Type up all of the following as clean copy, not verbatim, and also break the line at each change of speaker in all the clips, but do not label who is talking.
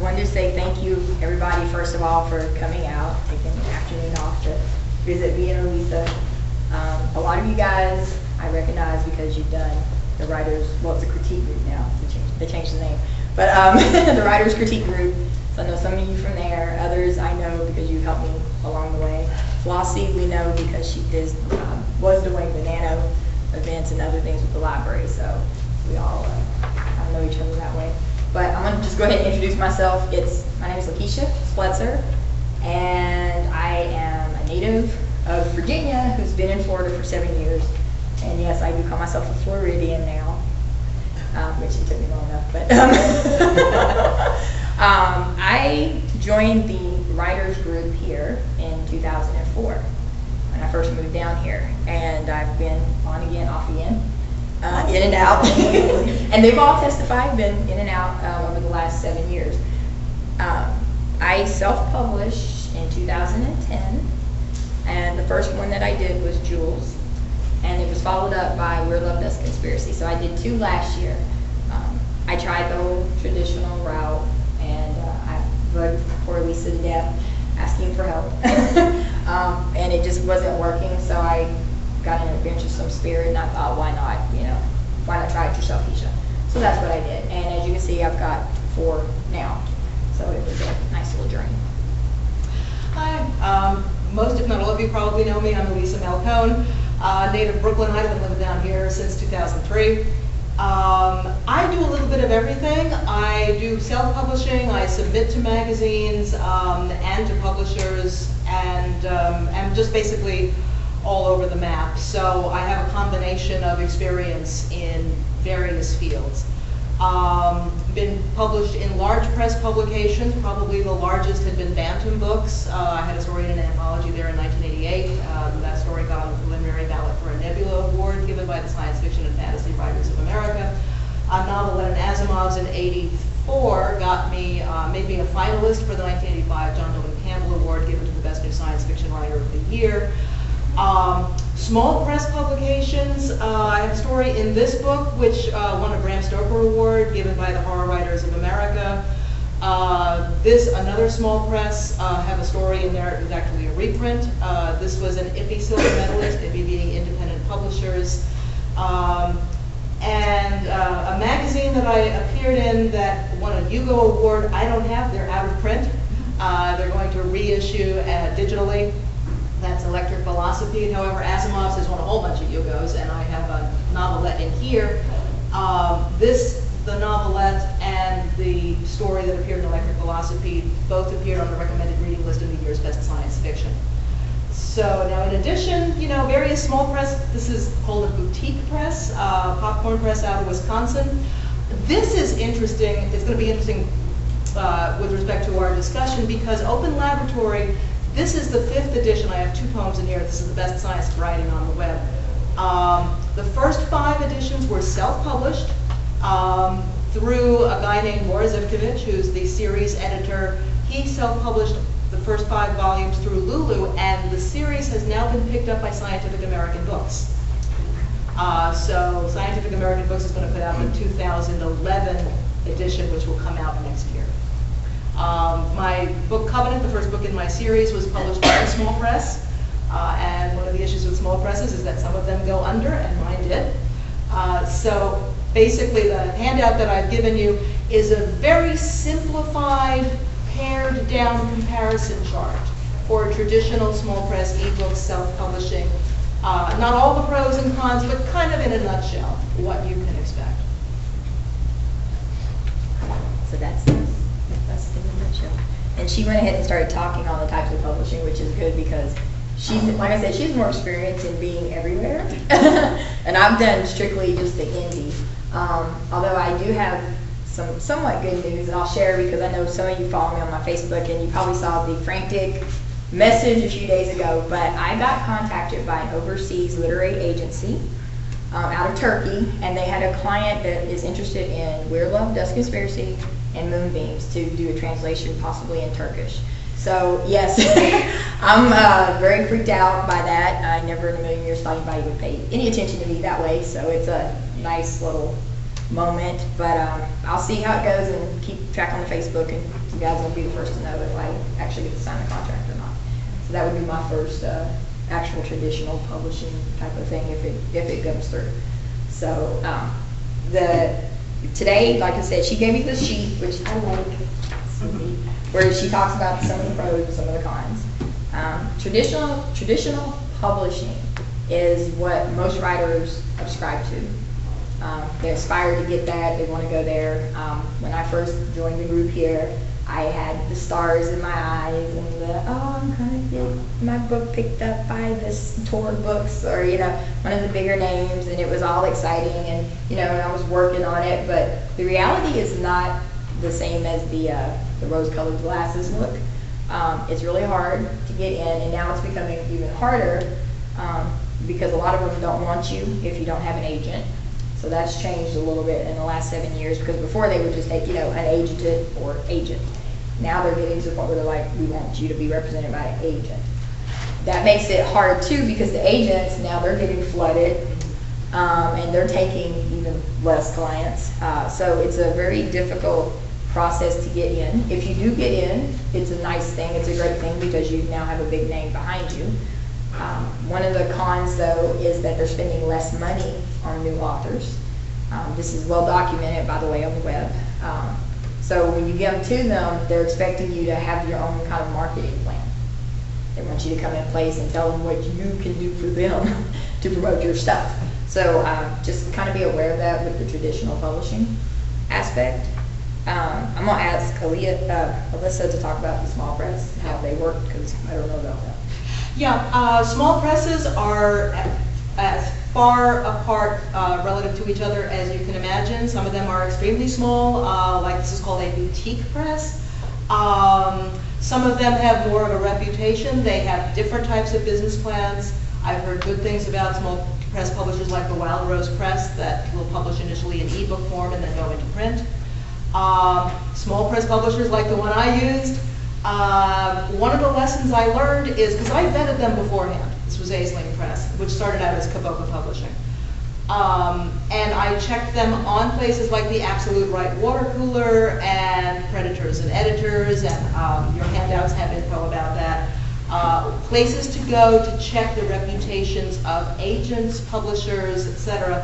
wanted to say thank you, everybody, first of all, for coming out, taking the afternoon off to visit me and Elissa. A lot of you guys I recognize because you've done the writers, well, it's a critique group now, they changed the name, but the writers critique group. So I know some of you from there, others I know because you helped me along the way. Flossie we know because she was doing the nano events and other things with the library, so we all I know each other that way. But I'm going to just go ahead and introduce myself. My name is Lakisha Spletzer, and I am a native of Virginia who's been in Florida for 7 years. And yes, I do call myself a Floridian now, which it took me long enough. But I joined the writers group here in 2004 when I first moved down here, and I've been on again, off again, in and out, and they've all testified, been in and out over the last 7 years. I self-published in 2010, and the first one that I did was Jules, and it was followed up by We're Love Dust Conspiracy. So I did 2 last year. I tried the old traditional route, and I wrote for Elissa to death, asking for help, and it just wasn't working. So I got an adventuresome spirit, and I thought, why not? Why not try it yourself, Keisha? So that's what I did. And as you can see, I've got 4 now. So it was a nice little journey.
Hi. Most, if not all of you, probably know me. I'm Elissa Malcohn, native Brooklyn. I've been living down here since 2003. I do a little bit of everything. I do self-publishing. I submit to magazines and to publishers, and I'm just basically all over the map. So I have a combination of experience in various fields. Been published in large press publications. Probably the largest had been Bantam Books. I had a story in an anthology there in 1988. That story got on the preliminary ballot for a Nebula Award given by the Science Fiction and Fantasy Writers of America. A novel at an Asimov's in '84 got me, made me a finalist for the 1985 John Milton Campbell Award given to the Best New Science Fiction Writer of the Year. Small press publications. I have a story in this book which won a Bram Stoker Award given by the Horror Writers of America. Another small press, have a story in there. It was actually a reprint. This was an IPPY silver medalist, IPPY being independent publishers. And a magazine that I appeared in that won a Hugo Award, I don't have, they're out of print. They're going to reissue digitally. That's Electric Philosophy. However, Asimov's has won a whole bunch of Hugos, and I have a novelette in here. The novelette and the story that appeared in Electric Philosophy both appeared on the recommended reading list in the year's Best Science Fiction. So now, in addition, various small press. This is called a boutique press, popcorn press out of Wisconsin. This is interesting. It's going to be interesting with respect to our discussion because Open Laboratory. This is the 5th edition. I have 2 poems in here. This is the best science writing on the web. The first 5 editions were self-published through a guy named Boris Zivkovich, who's the series editor. He self-published the first 5 volumes through Lulu, and the series has now been picked up by Scientific American Books. So Scientific American Books is going to put out the 2011 edition, which will come out next year. My book Covenant, the first book in my series, was published by a small press, and one of the issues with small presses is that some of them go under, and mine did. So basically the handout that I've given you is a very simplified, pared down comparison chart for traditional small press ebooks, self-publishing. Not all the pros and cons, but kind of in a nutshell, what you can expect.
So that's in a nutshell. And she went ahead and started talking on the types of publishing, which is good because she's, like I said, she's more experienced in being everywhere. And I've done strictly just the indie. Although I do have some somewhat good news that I'll share because I know some of you follow me on my Facebook and you probably saw the frantic message a few days ago, but I got contacted by an overseas literary agency out of Turkey, and they had a client that is interested in We're Love, Dust Conspiracy, and Moonbeams to do a translation possibly in Turkish. So yes, I'm very freaked out by that. I never in a million years thought anybody would pay any attention to me that way, so it's a nice little moment, but I'll see how it goes and keep track on the Facebook, and you guys will be the first to know if I actually get to sign the contract or not. So that would be my first actual traditional publishing type of thing if it goes through. So today, like I said, she gave me the sheet, which I like, where she talks about some of the pros and some of the cons. Traditional publishing is what most writers subscribe to. They aspire to get that, they want to go there. When I first joined the group here, I had the stars in my eyes and I'm going to get my book picked up by this Tor Books, or, one of the bigger names, and it was all exciting, and, I was working on it, but the reality is not the same as the rose-colored glasses look. It's really hard to get in, and now it's becoming even harder because a lot of them don't want you if you don't have an agent. So that's changed a little bit in the last 7 years, because before they would just take, an agent or agent. Now they're getting to the point where they're like, we want you to be represented by an agent. That makes it hard too, because the agents, now they're getting flooded, and they're taking even less clients. So it's a very difficult process to get in. If you do get in, it's a nice thing, it's a great thing, because you now have a big name behind you. One of the cons, though, is that they're spending less money on new authors. This is well documented, by the way, on the web. So when you give them to them, they're expecting you to have your own kind of marketing plan. They want you to come in place and tell them what you can do for them to promote your stuff. So just kind of be aware of that with the traditional publishing aspect. I'm going to ask Elissa to talk about the small press, how they work, because I don't know about that.
Yeah, small presses are as far apart relative to each other as you can imagine. Some of them are extremely small, like this is called a boutique press. Some of them have more of a reputation. They have different types of business plans. I've heard good things about small press publishers like the Wild Rose Press that will publish initially in ebook form and then go into print. Small press publishers like the one I used. One of the lessons I learned is, because I vetted them beforehand, this was Aisling Press, which started out as Kaboka Publishing. And I checked them on places like the Absolute Right Water Cooler and Predators and Editors, and your handouts have info about that. Places to go to check the reputations of agents, publishers, etc.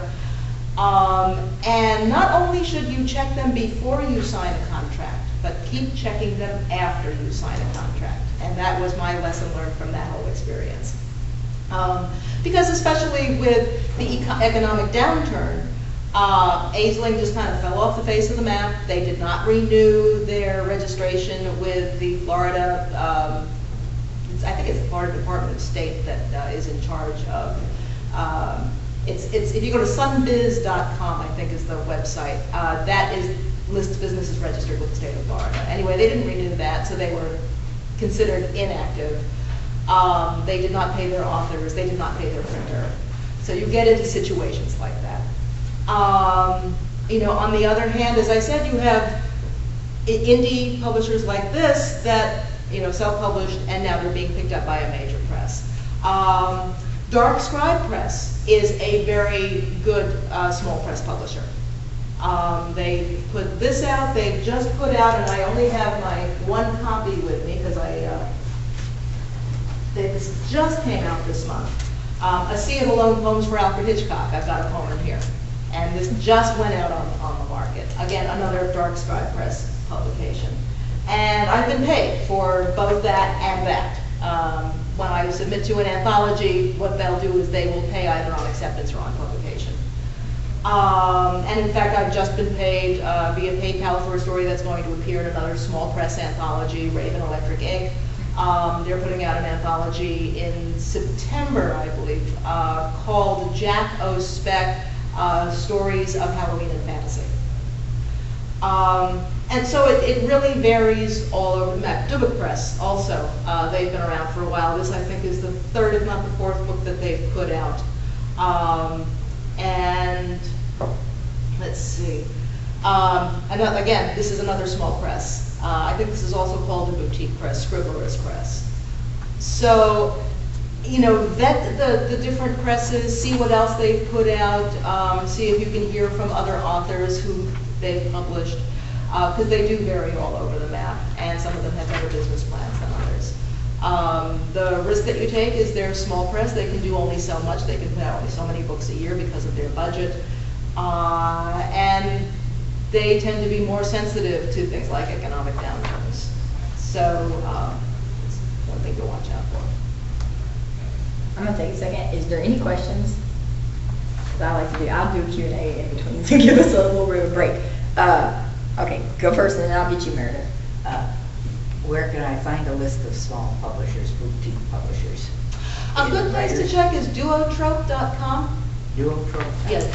And not only should you check them before you sign a contract, but keep checking them after you sign a contract. And that was my lesson learned from that whole experience. Because especially with the economic downturn, Aisling just kind of fell off the face of the map. They did not renew their registration with the Florida, I think it's the Florida Department of State that is in charge of, if you go to sunbiz.com, I think is the website, that lists businesses registered with the state of Florida. Anyway, they didn't renew that, so they were considered inactive. They did not pay their authors, they did not pay their printer. So you get into situations like that. On the other hand, as I said, you have indie publishers like this that, self-published, and now they're being picked up by a major press. Dark Scribe Press is a very good small press publisher. They put this out, they've just put out, and I only have my one copy with me because this just came out this month. A Sea of Alone Poems for Alfred Hitchcock. I've got a poem in here. And this just went out on the market. Again, another Dark Scribe Press publication. And I've been paid for both that and that. When I submit to an anthology, what they'll do is they will pay either on acceptance or on publication. And in fact, I've just been paid via PayPal for a story that's going to appear in another small press anthology, Raven Electric Ink. They're putting out an anthology in September, I believe, called Jack O. Speck, Stories of Halloween and Fantasy. And so it really varies all over the map. Dubbock Press also, they've been around for a while. This, I think, is the third, if not the fourth book that they've put out. And let's see. Again, this is another small press. I think this is also called a boutique press, Scribbler's Press. So, vet the different presses, see what else they've put out, see if you can hear from other authors who they've published, because they do vary all over the map, and some of them have better business plans than others. The risk that you take is they're small press. They can do only so much. They can put out only so many books a year because of their budget. And they tend to be more sensitive to things like economic downturns. So it's one thing to watch out for.
I'm gonna take a second. Is there any questions? 'Cause I'll do Q&A in between to give us a little bit of a break. Okay, go first and then I'll get you, Meredith.
Where can I find a list of small publishers, boutique publishers?
A good place to check is duotrope.com.
Duotrope?
Yes,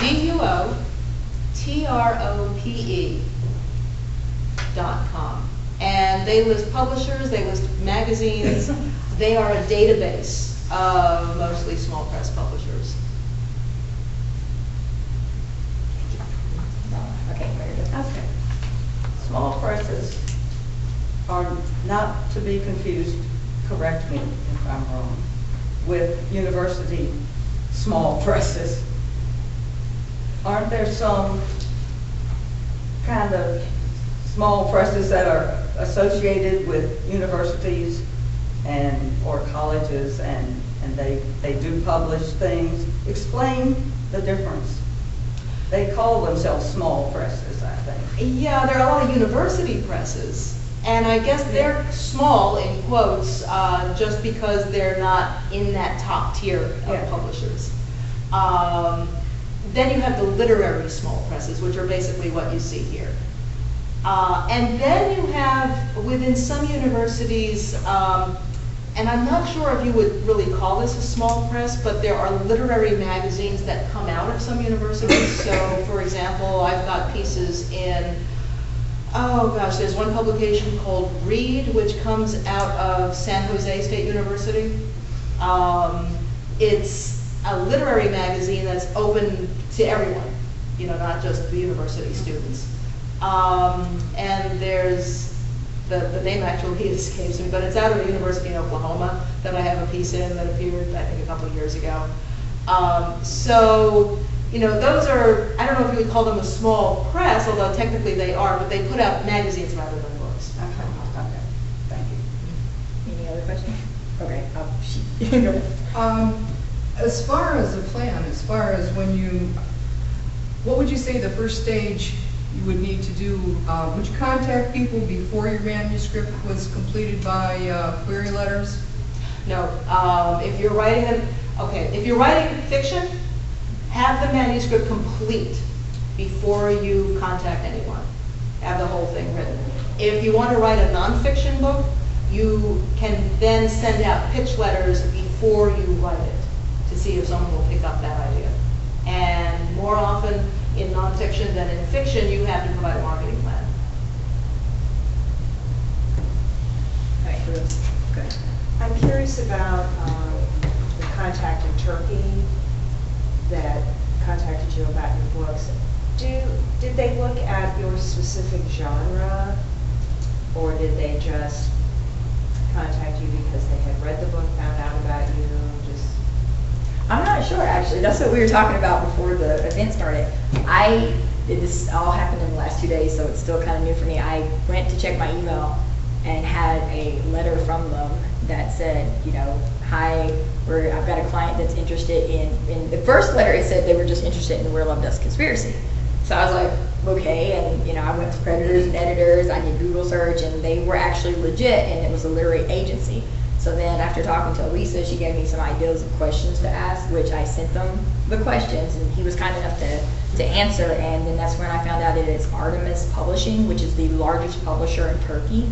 DUOTROPE.com. And they list publishers, they list magazines. They are a database of mostly small press publishers.
Okay, Meredith.
Okay. Small presses are not to be confused, correct me if I'm wrong, with university small presses. Aren't there some kind of small presses that are associated with universities or colleges and they do publish things? Explain the difference. They call themselves small presses, I think.
Yeah, there are a lot of university presses, and I guess they're small in quotes just because they're not in that top tier of publishers. Then you have the literary small presses, which are basically what you see here. And then you have, within some universities, and I'm not sure if you would really call this a small press, but there are literary magazines that come out of some universities. So, for example, I've got pieces in, there's one publication called Read, which comes out of San Jose State University. It's a literary magazine that's open to everyone, not just the university students. And there's, the name actually escapes me, but it's out of the University in Oklahoma that I have a piece in that appeared, I think, a couple of years ago. So, those are, I don't know if you would call them a small press, although technically they are, but they put out magazines rather than books.
Okay, thank you.
Any other questions? Okay,
As far as a plan, what would you say the first stage you would need to do? Would you contact people before your manuscript was completed by query letters?
No, if you're writing fiction, have the manuscript complete before you contact anyone. Have the whole thing written. If you want to write a nonfiction book, you can then send out pitch letters before you write it to see if someone will pick up that idea. And more often in nonfiction than in fiction, you have to provide a marketing plan.
All right, Bruce. Good.
I'm curious about the contact in Turkey that contacted you about your books. Did they look at your specific genre, or did they just contact you because they had read the book, found out about you?
I'm not sure, actually. That's what we were talking about before the event started. This all happened in the last 2 days, so it's still kind of new for me. I went to check my email and had a letter from them that said, hi, I've got a client that's interested in the first letter. It said they were just interested in Where Love Does Conspiracy. So I was like, okay, and I went to creditors and editors. I did Google search, and they were actually legit, and it was a literary agency. So then after talking to Elissa, she gave me some ideas of questions to ask, which I sent them the questions, and he was kind enough to answer. And then that's when I found out that it's Artemis Publishing, which is the largest publisher in Turkey,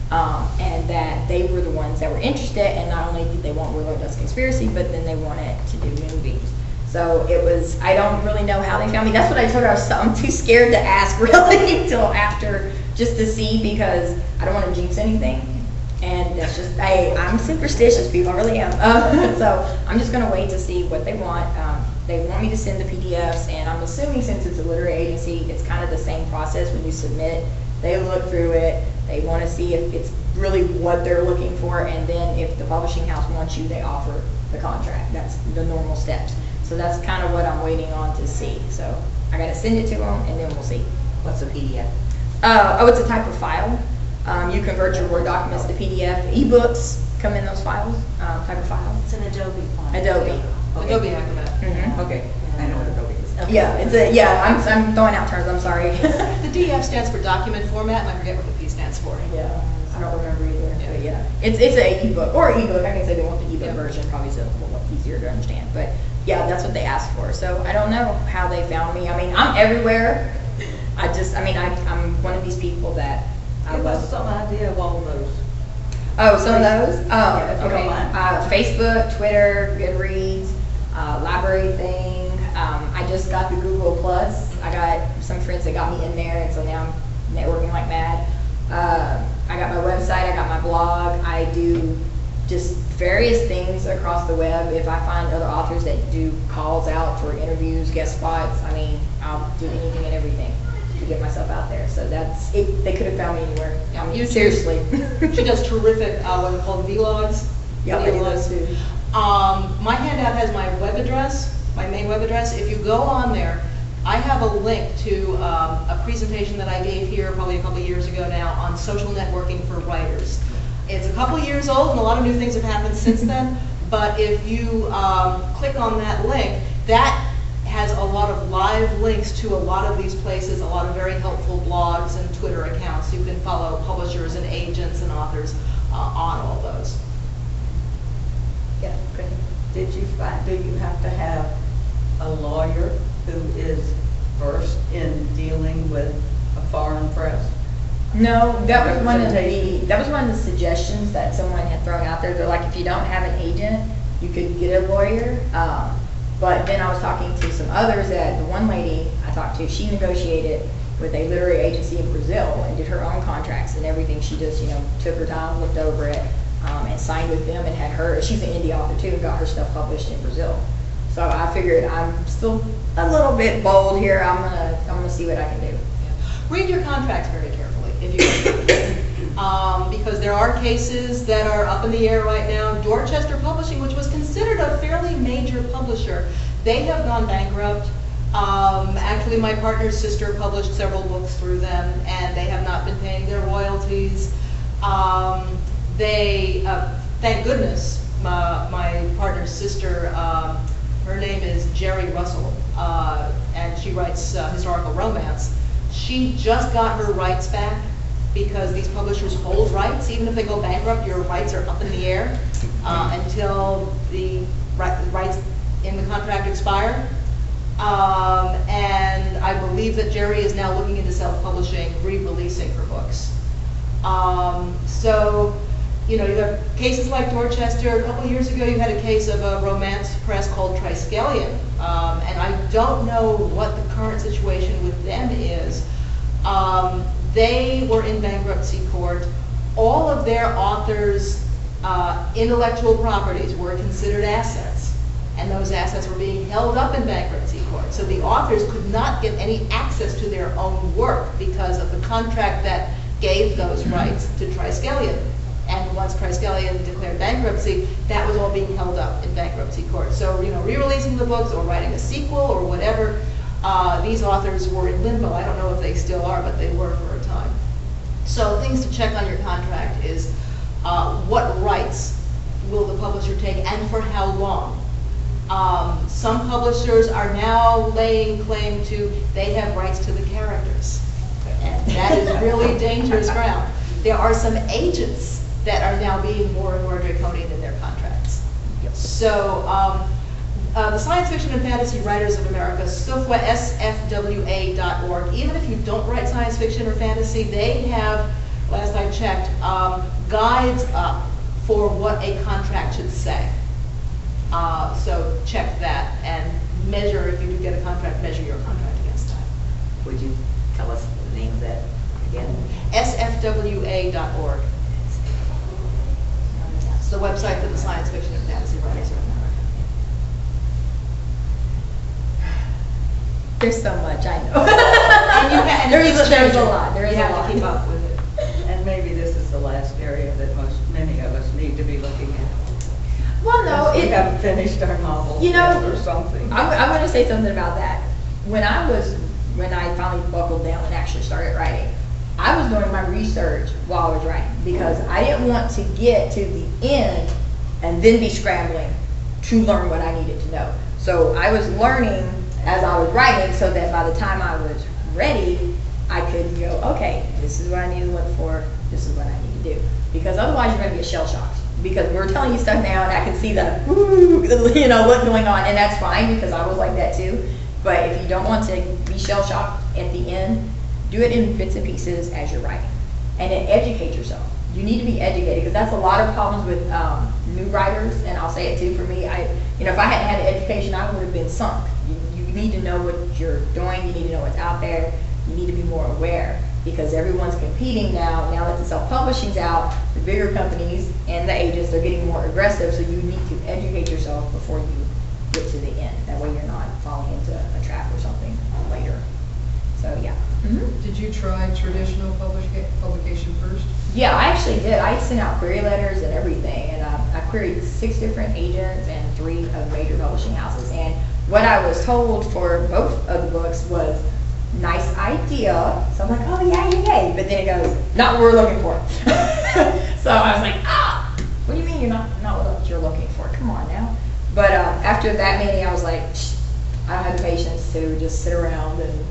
and that they were the ones that were interested. And not only did they want Where Love Does Conspiracy, but then they wanted to do movies. So it was, I don't really know how they found me. That's what I told her. I'm too scared to ask really until after, just to see, because I don't want to jinx anything. And that's just, I'm superstitious, people, I really am. So I'm just gonna wait to see what they want. They want me to send the PDFs, and I'm assuming since it's a literary agency, it's kind of the same process when you submit. They look through it, they wanna see if it's really what they're looking for, and then if the publishing house wants you, they offer the contract. That's the normal steps. So that's kind of what I'm waiting on to see. So I gotta send it to them and then we'll see.
What's a PDF?
Oh, it's a type of file. You convert your Word documents to PDF. eBooks come in those files, type of file.
It's an Adobe file.
Adobe.
Adobe Acrobat.
Mhm.
Okay, I know what Adobe is.
Yeah, I'm throwing out terms, I'm sorry.
The DF stands for document format, and I forget what the P stands for.
Yeah, I don't remember either, but yeah. It's a ebook, or ebook, I can say they want the ebook version, probably is a little easier to understand, but yeah, that's what they asked for. So I don't know how they found me. I mean, I'm everywhere. I'm one of these people that I
Give us
love.
some idea of all those.
Oh, some of those?
Yeah, if you
Okay.
don't mind.
Facebook, Twitter, Goodreads, Library Thing. I just got the Google Plus. I got some friends that got me in there, and so now I'm networking like mad. I got my website, I got my blog. I do just various things across the web. If I find other authors that do calls out for interviews, guest spots, I mean, I'll do anything and everything to get myself out there. So that's it. They could have found me anywhere. I mean,
YouTube.
seriously.
She does terrific, what are called vlogs.
Yeah, I do those too.
My handout has my web address, my main web address. If you go on there, I have a link to a presentation that I gave here probably a couple of years ago now on social networking for writers. It's a couple of years old and a lot of new things have happened since then, but if you click on that link, that has a lot of live links to a lot of these places, a lot of very helpful blogs and Twitter accounts. You can follow publishers and agents and authors on all those.
Yeah, good.
Do you have to have a lawyer who is versed in dealing with a foreign press?
No, that was one of
Representation.
the suggestions that someone had thrown out there. They're like, if you don't have an agent, you could get a lawyer. But then I was talking to some others that the one lady I talked to, she negotiated with a literary agency in Brazil and did her own contracts and everything. She just, took her time, looked over it, and signed with them and had her, she's an indie author too, and got her stuff published in Brazil. So I figured I'm still a little bit bold here. I'm gonna see what I can do.
Read your contracts very carefully if you can. Because there are cases that are up in the air right now. Dorchester Publishing, which was considered a fairly major publisher, they have gone bankrupt. Actually, my partner's sister published several books through them, and they have not been paying their royalties. Thank goodness, my partner's sister, her name is Jerry Russell, and she writes historical romance. She just got her rights back because these publishers hold rights. Even if they go bankrupt, your rights are up in the air until the rights in the contract expire. And I believe that Jerry is now looking into self-publishing, re-releasing her books. So, you have cases like Dorchester. A couple of years ago, you had a case of a romance press called Triskelion. And I don't know what the current situation with them is. They were in bankruptcy court. All of their authors' intellectual properties were considered assets, and those assets were being held up in bankruptcy court. So the authors could not get any access to their own work because of the contract that gave those rights to Triskelion. And once Triskelion declared bankruptcy, that was all being held up in bankruptcy court. So, re-releasing the books or writing a sequel or whatever, these authors were in limbo. I don't know if they still are, but they were for a time. So things to check on your contract is what rights will the publisher take and for how long. Some publishers are now laying claim to they have rights to the characters. And that is really dangerous ground. There are some agents that are now being more and more draconian in their contracts. So the Science Fiction and Fantasy Writers of America, SFWA, sfwa.org, even if you don't write science fiction or fantasy, they have, last I checked, guides up for what a contract should say. So check that and measure, if you do get a contract, measure your contract against that.
Would you tell us the name of that again?
sfwa.org. It's the website for the Science Fiction and Fantasy Writers of America.
There's so much, I know.
And
There's a
changing.
lot. There is
You
a
have
lot.
to keep up with it.
And maybe this is the last area that many of us need to be looking at.
Well, don't know.
We haven't finished our novel
You know,
or something.
I'm going to say something about that. When I finally buckled down and actually started writing, I was doing my research while I was writing because I didn't want to get to the end and then be scrambling to learn what I needed to know. So I was learning as I was writing so that by the time I was ready, I could go, okay, this is what I need to look for, this is what I need to do. Because otherwise you're going to get shell shocked. Because we're telling you stuff now and I can see the, you know, what's going on. And that's fine because I was like that too. But if you don't want to be shell shocked at the end, do it in bits and pieces as you're writing. And then educate yourself. You need to be educated because that's a lot of problems with new writers. And I'll say it too for me. If I hadn't had the education, I would have been sunk. You need to know what you're doing. You need to know what's out there. You need to be more aware because everyone's competing now. Now that the self-publishing's out, the bigger companies and the agents are getting more aggressive. So you need to educate yourself before you get to the end. That way you're not falling into a trap or something later. So yeah. Mm-hmm.
Did you try traditional publication first?
Yeah, I actually did. I sent out query letters and everything, and I queried 6 different agents and 3 of major publishing houses. And what I was told for both of the books was, nice idea. So I'm like, oh yeah, yay. But then it goes, not what we're looking for. So I was like, what do you mean you're not what you're looking for? Come on now. But after that meeting, I was like, I don't have the patience to just sit around and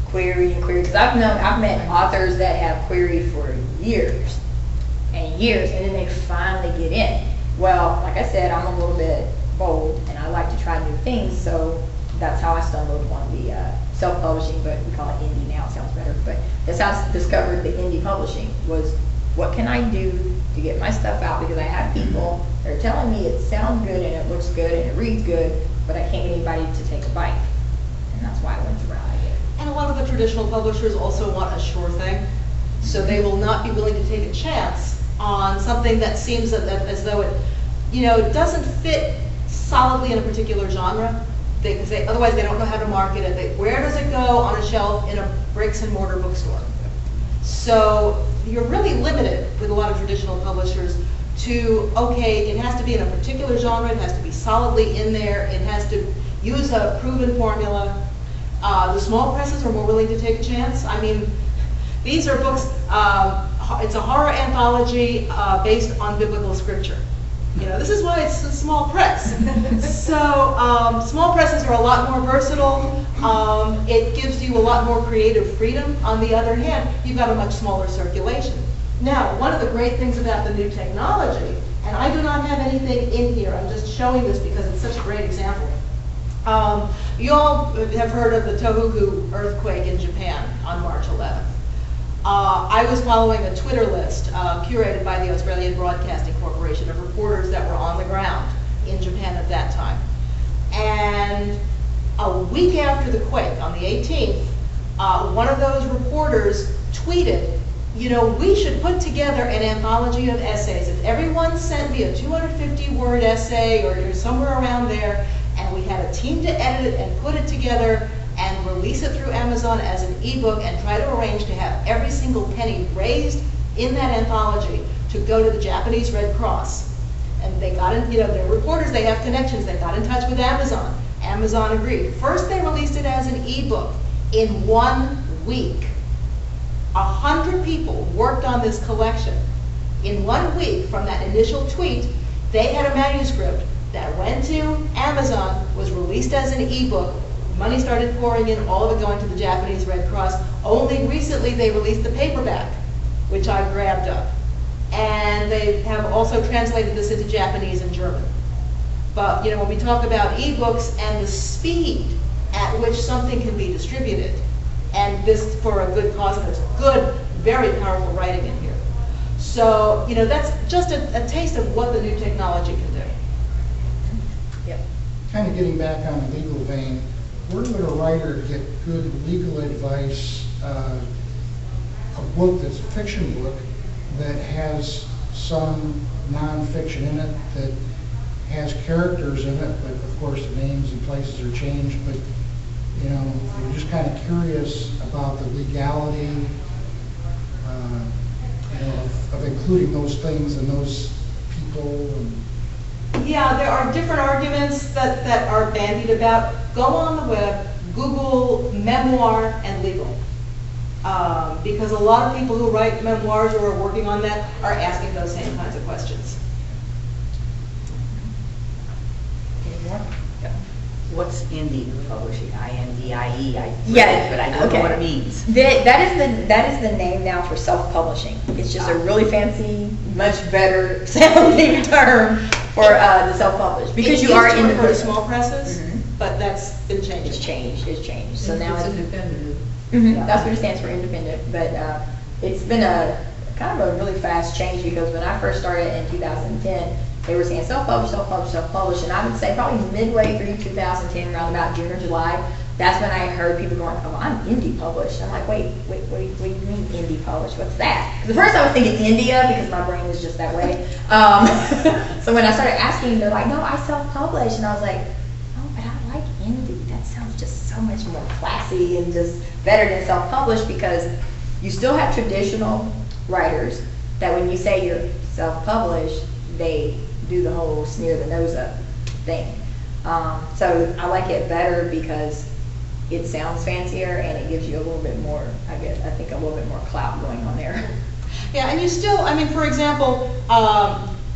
query and query. Because I've met authors that have queried for years and years, and then they finally get in. Well, like I said, I'm a little bit bold, and I like to try new things. So that's how I stumbled on the self-publishing, but we call it indie now, it sounds better. But that's how I discovered the indie publishing, was what can I do to get my stuff out? Because I have people that are telling me it sounds good and it looks good and it reads good, but I can't get anybody to take a bite. And that's why I went the route I did.
And a lot of the traditional publishers also want a sure thing. So they will not be willing to take a chance on something that seems as though it doesn't fit solidly in a particular genre. Otherwise they don't know how to market it. Where does it go on a shelf in a bricks and mortar bookstore? So you're really limited with a lot of traditional publishers to, okay, it has to be in a particular genre, it has to be solidly in there, it has to use a proven formula. The small presses are more willing to take a chance. I mean, these are books, it's a horror anthology based on biblical scripture. This is why it's a small press. So small presses are a lot more versatile. It gives you a lot more creative freedom. On the other hand, you've got a much smaller circulation. Now, one of the great things about the new technology, and I do not have anything in here, I'm just showing this because it's such a great example. You all have heard of the Tohoku earthquake in Japan on March 11th. I was following a Twitter list curated by the Australian Broadcasting Corporation of reporters that were on the ground in Japan at that time. And a week after the quake, on the 18th, one of those reporters tweeted, we should put together an anthology of essays. If everyone sent me a 250-word essay or somewhere around there, and we had a team to edit it and put it together and release it through Amazon as an ebook and try to arrange to have every single penny raised in that anthology to go to the Japanese Red Cross. And they got in, they're reporters, they have connections, they got in touch with Amazon. Amazon agreed. First they released it as an ebook in 1 week. 100 people worked on this collection. In 1 week from that initial tweet, they had a manuscript that went to Amazon, was released as an ebook. Money started pouring in, all of it going to the Japanese Red Cross. Only recently they released the paperback, which I grabbed up. And they have also translated this into Japanese and German. But when we talk about ebooks and the speed at which something can be distributed, and this for a good cause, and there's good, very powerful writing in here. So, that's just a taste of what the new technology can do.
Yep.
Kind of getting back on the legal vein, where would a writer get good legal advice, a book that's a fiction book that has some nonfiction in it, that has characters in it, but of course the names and places are changed, but you're just kind of curious about the legality of including those things and those people. And
Yeah, there are different arguments that are bandied about. Go on the web, Google memoir and legal. Because a lot of people who write memoirs or are working on that are asking those same kinds of questions.
Any more? Yeah.
What's indie publishing? I-N-D-I-E, I read
Yeah,
it, but I don't know
okay.
what it means.
That is the name now for self-publishing. It's just a really fancy, much better sounding term for the self-published, because you are
in for
independent.
small presses,
Mhm.
but that's been changed.
It's changed. So now
It's
it's
independent.
That's what it stands for, independent. But it's been a kind of a really fast change, because when I first started in 2010, they were saying self-publish, self-publish, self-publish, and I would say probably midway through 2010, around about June or July, that's when I heard people going, "Oh, I'm indie published." I'm like, wait, what do you mean indie published? What's that? Because at first I was thinking India, because my brain is just that way. So when I started asking, they're like, "No, I self-publish," and I was like, "Oh, but I like indie. That sounds just so much more classy and just better than self-published," because you still have traditional writers that when you say you're self-published, they do the whole smear the nose up thing. So I like it better because it sounds fancier and it gives you a little bit more, I think a little bit more clout going on there.
Yeah, and you still, I mean, for example,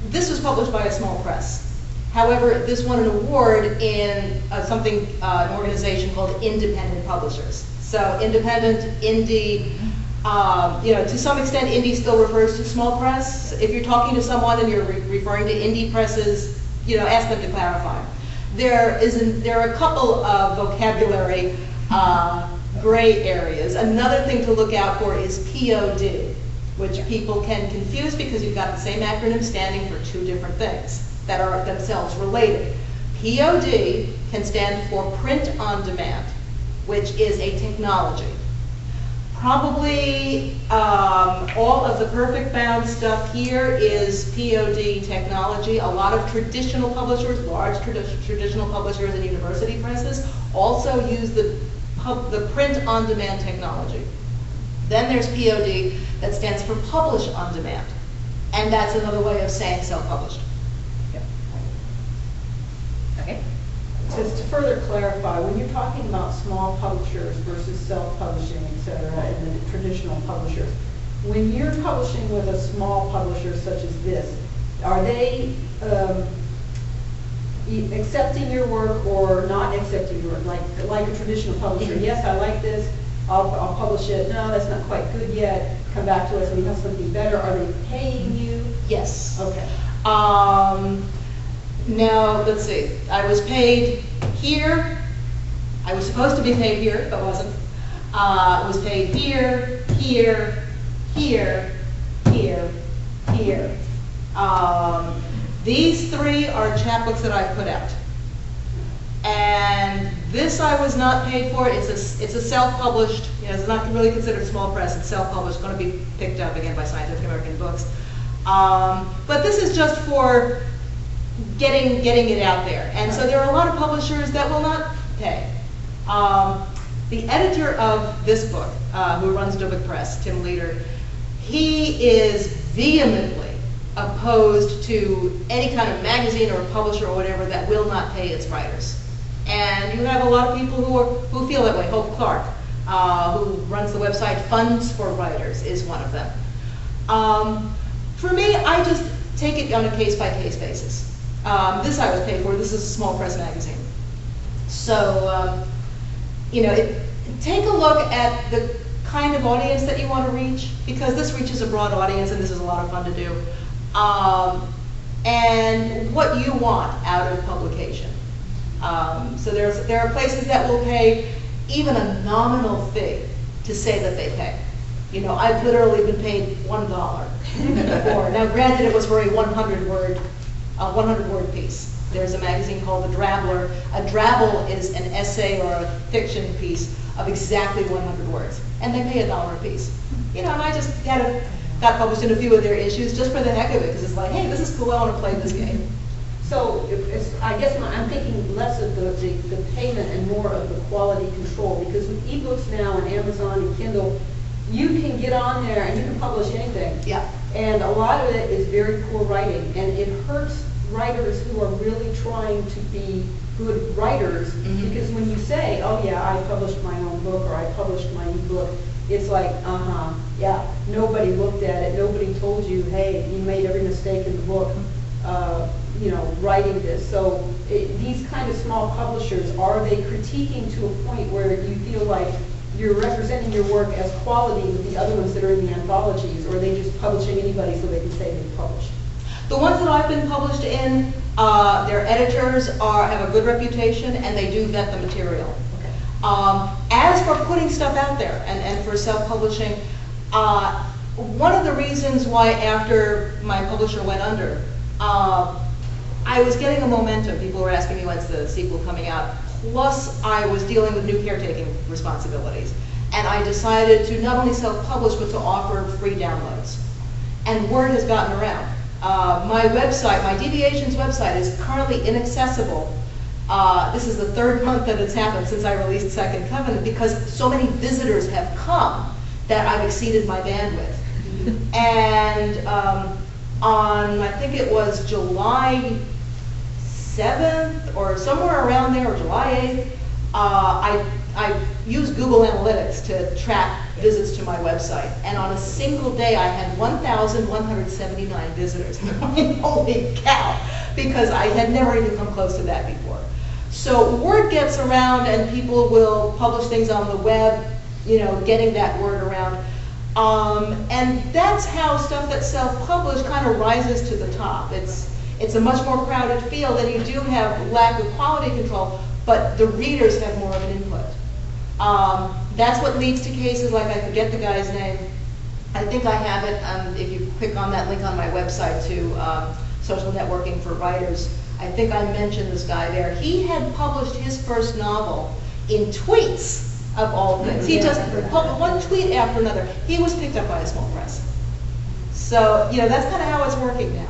this was published by a small press. However, this won an award in an organization called Independent Publishers. So independent, indie, to some extent, indie still refers to small press. If you're talking to someone and you're referring to indie presses, ask them to clarify. There are a couple of vocabulary gray areas. Another thing to look out for is POD, which people can confuse because you've got the same acronym standing for two different things that are themselves related. POD can stand for print on demand, which is a technology. Probably all of the Perfect Bound stuff here is POD technology. A lot of traditional publishers, large traditional publishers and university presses also use the print on demand technology. Then there's POD that stands for publish on demand. And that's another way of saying self-published.
Yep. Okay.
Just to further clarify, when you're talking about small publishers versus self-publishing, et cetera, and the traditional publishers, when you're publishing with a small publisher such as this, are they accepting your work or not accepting your work? Like a traditional publisher, yes, I like this, I'll publish it. No, that's not quite good yet. Come back to us, we have something better. Are they paying you?
Yes.
Okay.
Now, let's see. I was paid here. I was supposed to be paid here, but wasn't. I was paid here, here, here, here, here. These three are chapbooks that I put out. And this I was not paid for. It's a self-published, it's not really considered small press. It's self-published, going to be picked up again by Scientific American Books. But this is just for getting it out there. And so there are a lot of publishers that will not pay. The editor of this book, who runs Dubik Press, Tim Leader, he is vehemently opposed to any kind of magazine or publisher or whatever that will not pay its writers. And you have a lot of people who feel that way. Hope Clark, who runs the website Funds for Writers, is one of them. For me, I just take it on a case-by-case basis. This I was paid for. This is a small press magazine. So, take a look at the kind of audience that you want to reach, because this reaches a broad audience and this is a lot of fun to do. And what you want out of publication. So there are places that will pay even a nominal fee to say that they pay. I've literally been paid $1 before. Now, granted, it was for a 100-word piece. There's a magazine called The Drabbler. A drabble is an essay or a fiction piece of exactly 100 words, and they pay $1 a piece. And I just got published in a few of their issues just for the heck of it, because it's like, hey, this is cool. I want to play this game.
So I guess I'm thinking less of the payment and more of the quality control, because with ebooks now and Amazon and Kindle, you can get on there and you can publish anything.
Yeah.
And a lot of it is very poor writing, and it hurts
writers who are really trying to be good writers,
Mhm.
because when you say, oh yeah, I published my own book or I published my ebook, it's like, yeah, nobody looked at it, nobody told you, hey, you made every mistake in the book, writing this. So these kind of small publishers, are they critiquing to a point where you feel like you're representing your work as quality with the other ones that are in the anthologies, or are they just publishing anybody so they can say they published?
The ones that I've been published in, their editors have a good reputation and they do vet the material. As for putting stuff out there and for self-publishing, one of the reasons why after my publisher went under, I was getting a momentum. People were asking me when's the sequel coming out. Plus, I was dealing with new caretaking responsibilities. And I decided to not only self-publish, but to offer free downloads. And word has gotten around. My website, my Deviations website, is currently inaccessible. This is the third month that it's happened since I released Second Covenant, because so many visitors have come that I've exceeded my bandwidth. And on, I think it was July 7th or somewhere around there, or July 8th, I used Google Analytics to track visits to my website. And on a single day, I had 1,179 visitors. Holy cow, because I had never even come close to that before. So word gets around and people will publish things on the web, getting that word around. And that's how stuff that's self-published kind of rises to the top. It's a much more crowded field, and you do have lack of quality control, but the readers have more of an input. That's what leads to cases like, I forget the guy's name, I think I have it, if you click on that link on my website to Social Networking for Writers, I think I mentioned this guy there. He had published his first novel in tweets, of all things. He just one tweet after another. He was picked up by a small press. So, that's kind of how it's working now.